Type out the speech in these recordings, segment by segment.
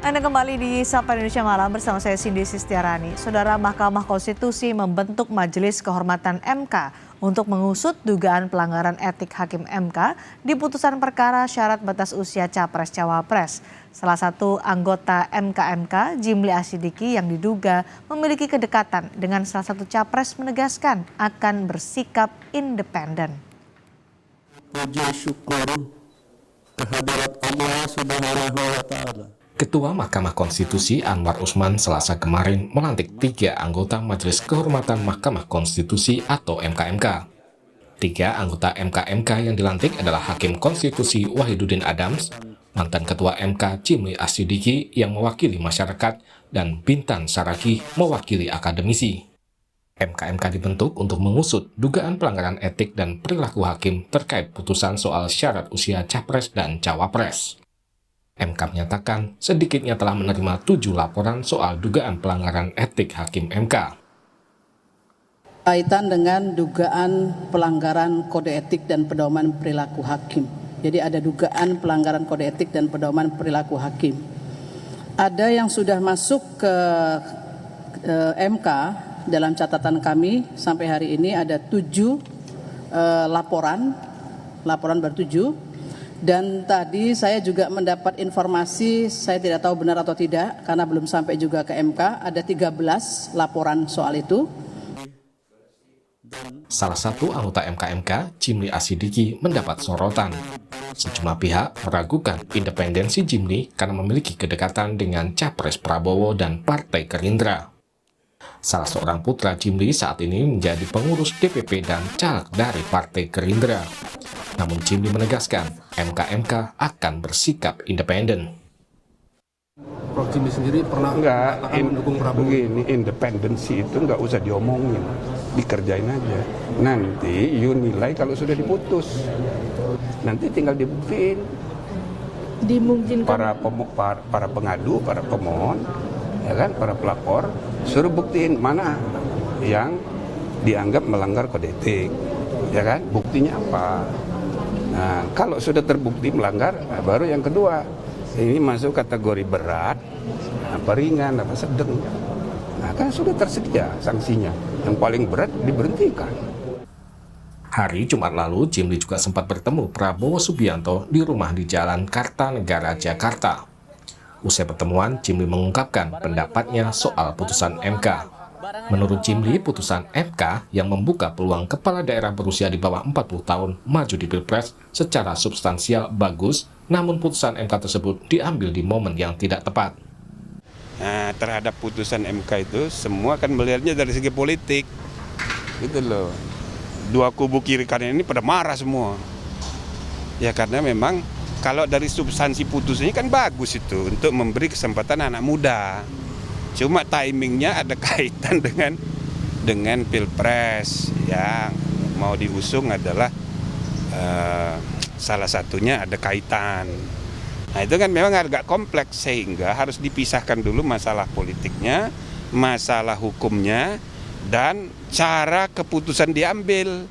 Anda kembali di Sapa Indonesia Malam bersama saya Cindy Sistiarani. Saudara, Mahkamah Konstitusi membentuk Majelis Kehormatan MK untuk mengusut dugaan pelanggaran etik Hakim MK di putusan perkara syarat batas usia Capres-Cawapres. Salah satu anggota MK, Jimli Asidiki yang diduga memiliki kedekatan dengan salah satu capres menegaskan akan bersikap independen. Puji syukur kehadirat Allah Subhanahu wa Ta'ala. Ketua Mahkamah Konstitusi Anwar Usman Selasa kemarin melantik 3 anggota Majelis Kehormatan Mahkamah Konstitusi atau MKMK. 3 anggota MKMK yang dilantik adalah Hakim Konstitusi Wahidudin Adams, mantan Ketua MK Jimli Asidiki yang mewakili masyarakat, dan Bintan Saragi mewakili akademisi. MKMK dibentuk untuk mengusut dugaan pelanggaran etik dan perilaku hakim terkait putusan soal syarat usia Capres dan Cawapres. MK menyatakan sedikitnya telah menerima 7 laporan soal dugaan pelanggaran etik Hakim MK. Kaitan dengan dugaan pelanggaran kode etik dan pedoman perilaku hakim. Jadi ada dugaan pelanggaran kode etik dan pedoman perilaku hakim. Ada yang sudah masuk ke MK dalam catatan kami sampai hari ini ada 7 laporan baru 7. Dan tadi saya juga mendapat informasi, saya tidak tahu benar atau tidak, karena belum sampai juga ke MK, ada 13 laporan soal itu. Salah satu anggota MKMK, Jimli Asidiki, mendapat sorotan. Sejumlah pihak meragukan independensi Jimli karena memiliki kedekatan dengan Capres Prabowo dan Partai Gerindra. Salah seorang putra Jimli saat ini menjadi pengurus DPP dan caleg dari Partai Gerindra. Namun Jimli menegaskan MKMK akan bersikap independen. Prof. Jimli sendiri pernah mendukung Prabowo. Begini, independensi itu nggak usah diomongin, dikerjain aja. Nanti you nilai kalau sudah diputus. Nanti tinggal dibuktiin. Dimungkinkan Para pengadu, para pemohon, ya kan, para pelapor, suruh buktiin mana yang dianggap melanggar kode etik, ya kan? Buktinya apa? Nah, kalau sudah terbukti melanggar, baru yang kedua, ini masuk kategori berat, apa ringan, apa sedang. Nah, kan sudah tersedia sanksinya. Yang paling berat diberhentikan. Hari Jumat lalu, Jimli juga sempat bertemu Prabowo Subianto di rumah di Jalan Kartanegara, Jakarta. Usai pertemuan, Jimli mengungkapkan pendapatnya soal putusan MK. Menurut Jimli, putusan MK yang membuka peluang kepala daerah berusia di bawah 40 tahun maju di Pilpres secara substansial bagus, namun putusan MK tersebut diambil di momen yang tidak tepat. Nah, terhadap putusan MK itu semua kan melihatnya dari segi politik, gitu loh. Dua kubu kiri kanan ini pada marah semua. Ya karena memang kalau dari substansi putusannya kan bagus itu untuk memberi kesempatan anak muda. Cuma timingnya ada kaitan dengan Pilpres yang mau diusung adalah salah satunya ada kaitan. Nah itu kan memang agak kompleks sehingga harus dipisahkan dulu masalah politiknya, masalah hukumnya, dan cara keputusan diambil.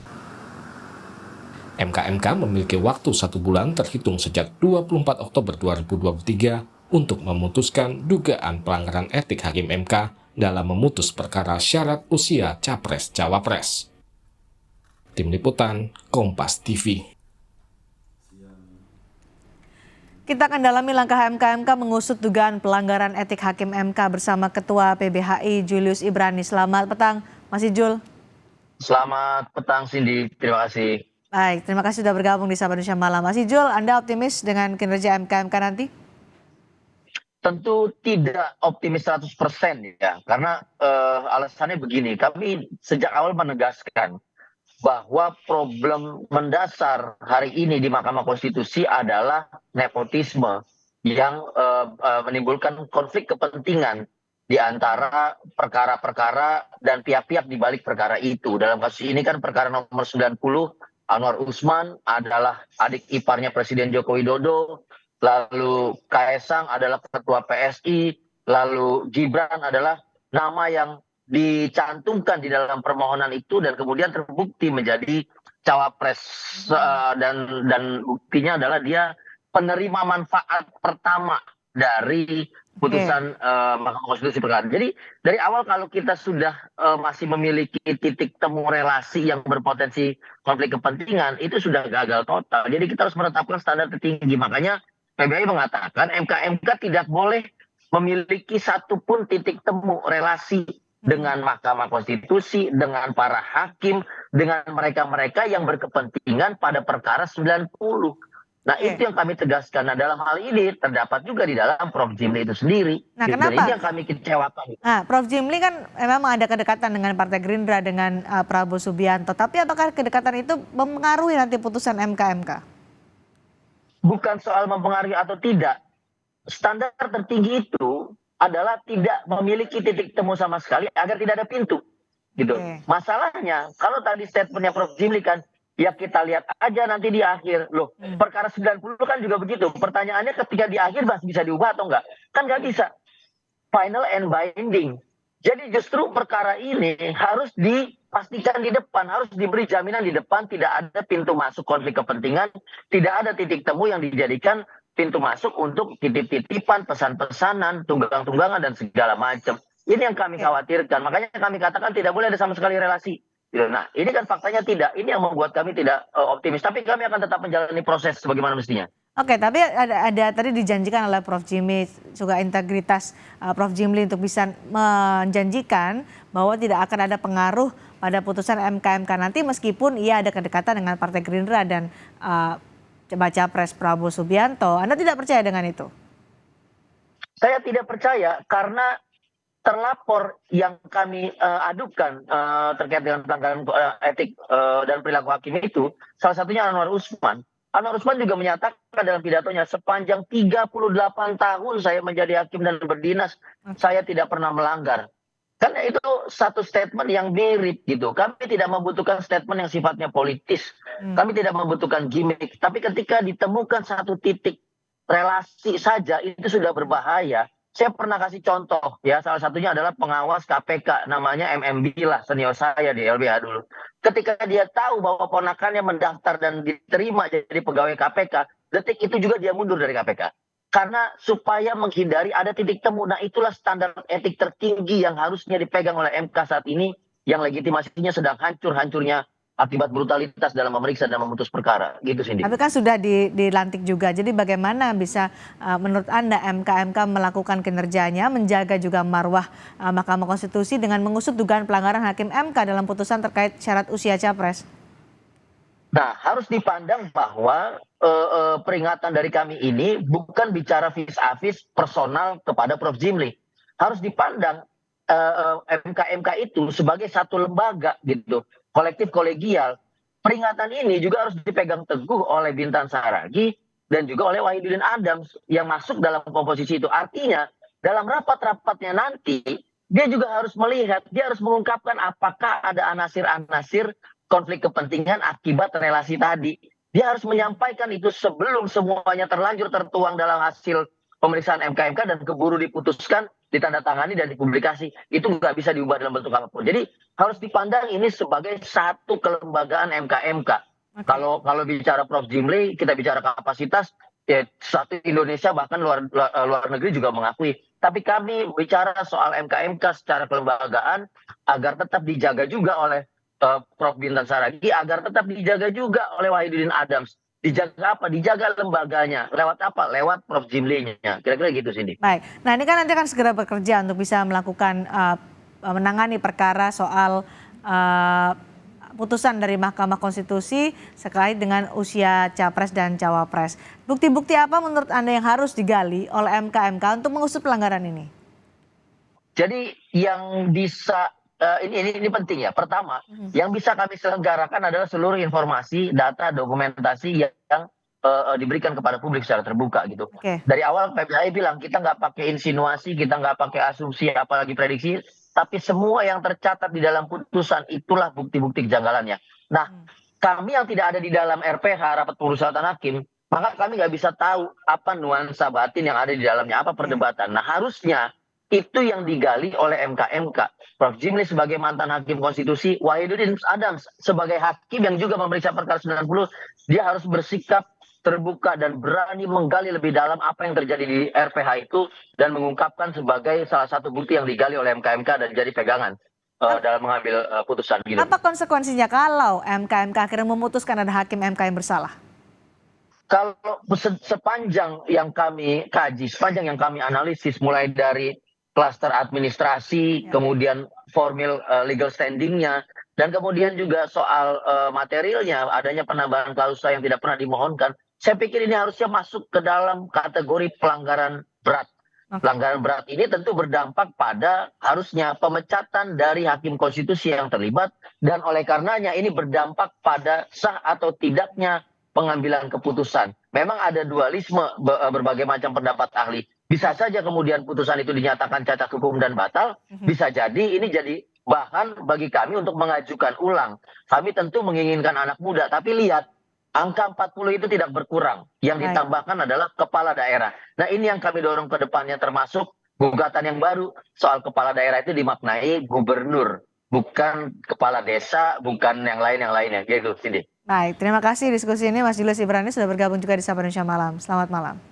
MKMK memiliki waktu 1 bulan terhitung sejak 24 Oktober 2023 untuk memutuskan dugaan pelanggaran etik Hakim MK dalam memutus perkara syarat usia Capres-Cawapres. Tim Liputan, Kompas TV. Kita akan dalami langkah MKMK mengusut dugaan pelanggaran etik Hakim MK bersama Ketua PBHI Julius Ibrani. Selamat petang, Mas Ijul. Selamat petang, Cindy. Terima kasih. Baik, terima kasih sudah bergabung di Sapa Indonesia Malam. Mas Ijul, Anda optimis dengan kinerja MKMK nanti? Tentu tidak optimis 100% ya, karena alasannya begini, kami sejak awal menegaskan bahwa problem mendasar hari ini di Mahkamah Konstitusi adalah nepotisme yang menimbulkan konflik kepentingan di antara perkara-perkara dan pihak-pihak di balik perkara itu. Dalam kasus ini kan perkara nomor 90, Anwar Usman adalah adik iparnya Presiden Joko Widodo, lalu Kaesang adalah ketua PSI, lalu Gibran adalah nama yang dicantumkan di dalam permohonan itu dan kemudian terbukti menjadi cawapres, dan buktinya adalah dia penerima manfaat pertama dari putusan Mahkamah Konstitusi perkara. Jadi dari awal kalau kita sudah masih memiliki titik temu relasi yang berpotensi konflik kepentingan, itu sudah gagal total. Jadi kita harus menetapkan standar tertinggi. Makanya PBI mengatakan MK tidak boleh memiliki satupun titik temu relasi dengan Mahkamah Konstitusi, dengan para hakim, dengan mereka-mereka yang berkepentingan pada perkara 90. Nah, itu yang kami tegaskan. Nah, dalam hal ini terdapat juga di dalam Prof. Jimli itu sendiri. Nah, Gitu. kenapa? Ini yang kami kecewakan. Nah, Prof. Jimli kan memang ada kedekatan dengan Partai Gerindra, dengan Prabowo Subianto. Tapi apakah kedekatan itu mempengaruhi nanti putusan MK? Bukan soal mempengaruhi atau tidak. Standar tertinggi itu adalah tidak memiliki titik temu sama sekali agar tidak ada pintu. Gitu. Oke. Masalahnya, kalau tadi statementnya Prof. Jimli kan, ya kita lihat aja nanti di akhir. Loh, perkara 90 kan juga begitu. Pertanyaannya ketika di akhir masih bisa diubah atau enggak? Kan nggak bisa. Final and binding. Jadi justru perkara ini harus dipastikan di depan, harus diberi jaminan di depan, tidak ada pintu masuk konflik kepentingan, tidak ada titik temu yang dijadikan pintu masuk untuk titip-titipan, pesan-pesanan, tunggang-tunggangan, dan segala macam. Ini yang kami khawatirkan. Makanya kami katakan tidak boleh ada sama sekali relasi. Nah, ini kan faktanya tidak. Ini yang membuat kami tidak optimis. Tapi kami akan tetap menjalani proses sebagaimana mestinya. Oke, tapi ada tadi dijanjikan oleh Prof. Jimli juga integritas Prof. Jimli untuk bisa menjanjikan bahwa tidak akan ada pengaruh pada putusan MK nanti meskipun ia ada kedekatan dengan Partai Gerindra dan baca pres Prabowo Subianto. Anda tidak percaya dengan itu? Saya tidak percaya karena terlapor yang kami adukan terkait dengan pelanggaran etik dan perilaku hakim itu, salah satunya Anwar Usman. Anwar Usman juga menyatakan dalam pidatonya, sepanjang 38 tahun saya menjadi hakim dan berdinas, saya tidak pernah melanggar. Kan itu satu statement yang mirip gitu. Kami tidak membutuhkan statement yang sifatnya politis. Kami tidak membutuhkan gimmick. Tapi ketika ditemukan satu titik relasi saja, itu sudah berbahaya. Saya pernah kasih contoh, ya salah satunya adalah pengawas KPK, namanya MMB lah, senior saya di LBH dulu. Ketika dia tahu bahwa ponakannya mendaftar dan diterima jadi pegawai KPK, detik itu juga dia mundur dari KPK. Karena supaya menghindari ada titik temu. Nah, itulah standar etik tertinggi yang harusnya dipegang oleh MK saat ini, yang legitimasinya sedang hancur-hancurnya akibat brutalitas dalam memeriksa dan memutus perkara. Gitu, Cindy. Tapi kan sudah dilantik juga. Jadi bagaimana bisa menurut Anda MK melakukan kinerjanya, menjaga juga marwah Mahkamah Konstitusi dengan mengusut dugaan pelanggaran hakim MK dalam putusan terkait syarat usia capres? Nah, harus dipandang bahwa peringatan dari kami ini bukan bicara vis-a-vis personal kepada Prof. Jimli. Harus dipandang MK itu sebagai satu lembaga gitu, kolektif kolegial. Peringatan ini juga harus dipegang teguh oleh Bintan Saragih dan juga oleh Wahidudin Adams yang masuk dalam komposisi itu. Artinya dalam rapat-rapatnya nanti dia juga harus melihat, dia harus mengungkapkan apakah ada anasir-anasir konflik kepentingan akibat relasi tadi. Dia harus menyampaikan itu sebelum semuanya terlanjur tertuang dalam hasil pemeriksaan MK dan keburu diputuskan, ditandatangani dan dipublikasi. Itu nggak bisa diubah dalam bentuk apapun. Jadi harus dipandang ini sebagai satu kelembagaan MK. Okay. Kalau bicara Prof. Jimli, kita bicara kapasitas, ya satu Indonesia bahkan luar negeri juga mengakui. Tapi kami bicara soal MK secara kelembagaan agar tetap dijaga juga oleh Prof. Bintan Saragih, agar tetap dijaga juga oleh Wahidudin Adams. Dijaga apa? Dijaga lembaganya. Lewat apa? Lewat Prof. Jimli-nya. Kira-kira gitu, Cindy. Baik. Nah, ini kan nanti akan segera bekerja untuk bisa melakukan menangani perkara soal putusan dari Mahkamah Konstitusi sekait dengan usia capres dan cawapres. Bukti-bukti apa menurut Anda yang harus digali oleh MK untuk mengusut pelanggaran ini? Jadi yang bisa ini penting ya. Pertama, yang bisa kami selenggarakan adalah seluruh informasi, data, dokumentasi yang diberikan kepada publik secara terbuka gitu. Okay. Dari awal PBI bilang kita nggak pakai insinuasi, kita nggak pakai asumsi, apalagi prediksi, tapi semua yang tercatat di dalam putusan itulah bukti-bukti kejanggalannya. Nah, kami yang tidak ada di dalam RPH, rapat permusyawaratan hakim, maka kami nggak bisa tahu apa nuansa batin yang ada di dalamnya, apa perdebatan. Nah, harusnya itu yang digali oleh MK. Prof. Jimli sebagai mantan hakim konstitusi, Wahidudin Adams sebagai hakim yang juga memeriksa perkara 90, dia harus bersikap terbuka dan berani menggali lebih dalam apa yang terjadi di RPH itu dan mengungkapkan sebagai salah satu bukti yang digali oleh MK-MK dan jadi pegangan dalam mengambil putusan gitu. Apa konsekuensinya kalau MK akhirnya memutuskan ada hakim MK yang bersalah? Kalau sepanjang yang kami kaji, sepanjang yang kami analisis, mulai dari klaster administrasi, kemudian formil legal standingnya, dan kemudian juga soal materialnya, adanya penambahan klausa yang tidak pernah dimohonkan, saya pikir ini harusnya masuk ke dalam kategori pelanggaran berat. Pelanggaran berat ini tentu berdampak pada harusnya pemecatan dari hakim konstitusi yang terlibat, dan oleh karenanya ini berdampak pada sah atau tidaknya pengambilan keputusan. Memang ada dualisme berbagai macam pendapat ahli. Bisa saja kemudian putusan itu dinyatakan cacat hukum dan batal. Bisa jadi ini jadi bahan bagi kami untuk mengajukan ulang. Kami tentu menginginkan anak muda, tapi lihat angka 40 itu tidak berkurang. Yang ditambahkan adalah kepala daerah. Nah ini yang kami dorong ke depannya, termasuk gugatan yang baru soal kepala daerah itu dimaknai gubernur, bukan kepala desa, bukan yang lainnya gitu. Cindy. Baik, terima kasih diskusi ini Mas Julius Ibrani sudah bergabung juga di Sapa Indonesia Malam. Selamat malam.